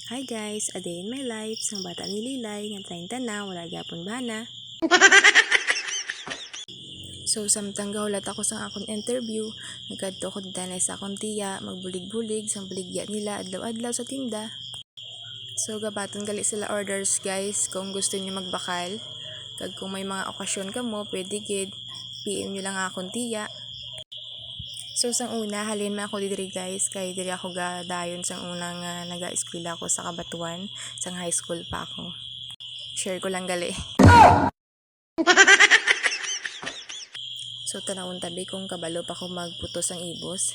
Hi guys, a day in my life, sang bata ni Lilay, nga 30 na, wala gyapon bana. So, samtang gawlat ako sa akong interview, nagkadto ko danay sa akong tiya, magbulig-bulig, sang buligya nila, adlaw-adlaw sa tinda. So, gabaton gali sila orders guys, kung gusto niyo magbakal. Kag kung may mga okasyon ka mo, pwede gid, PM nyo lang akong tiya. So, sang una, halin ma ako diri guys, kay diri ako gadayon sang unang naga-eskwela ako sa Kabatuan, sang high school pa ako. Share ko lang gali. So, tanawon tabi kung kabalo pa ko magputos ang ibos.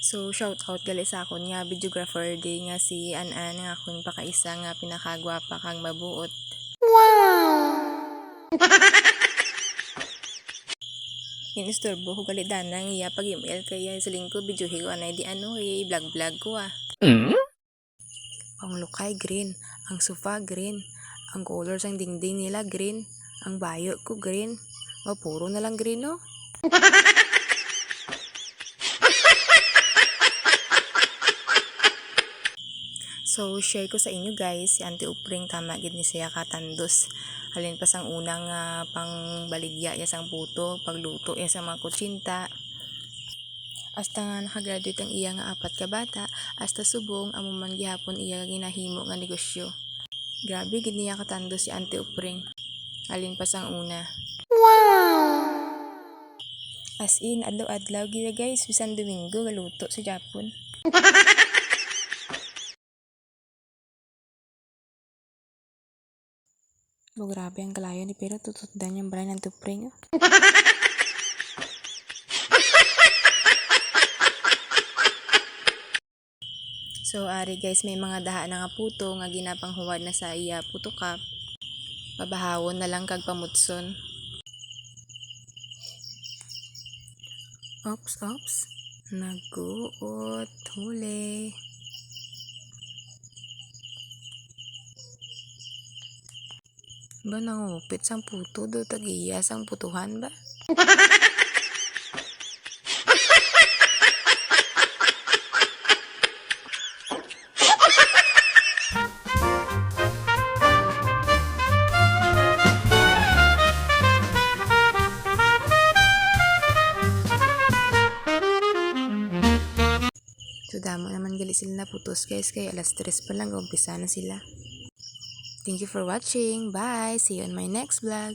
So, shout out gali sa akon nga videographer di nga si Anan nga akong pakaisa nga pinakagwapa kang mabuot. Wow! Inistorbo ko gali danang iya pag-email kaya sa lingko videohi ko anay di i-vlog ko Ang lukay green, ang sofa green, ang colors ang dingding nila green, ang bayo ko green. Puro na lang green no. So, share ko sa inyo guys, si Auntie Upring tama gid ni siya katandos. Halin pa sang unang pang baligya ya sang puto, pagluto ya sa mga kutsinta. Hasta nga nakagraduate ang iya nga 4 ka bata, hasta subong amo man gihapon iya ginahimo nga negosyo. Grabe gid niya katandos si Auntie Upring. Halin pa sang una. Wow! As in, adlaw-adlaw gila guys, bisan Domingo galuto sa Japon. Grabe ang kalayo ni pero tututdan yung brand ng Tupring. So, ari guys, may mga daha na nga puto nga ginapanghuwad na sa iya puto cup. Pabahawon na lang kag pamutson. Ops. Naguot. Huli. Ba nangupit sang puto do tagiya sang putuhan ba? So, damo naman gali sila na putos guys, kaya alas 3 pa lang, umpisa na sila. Thank you for watching. Bye! See you on my next vlog.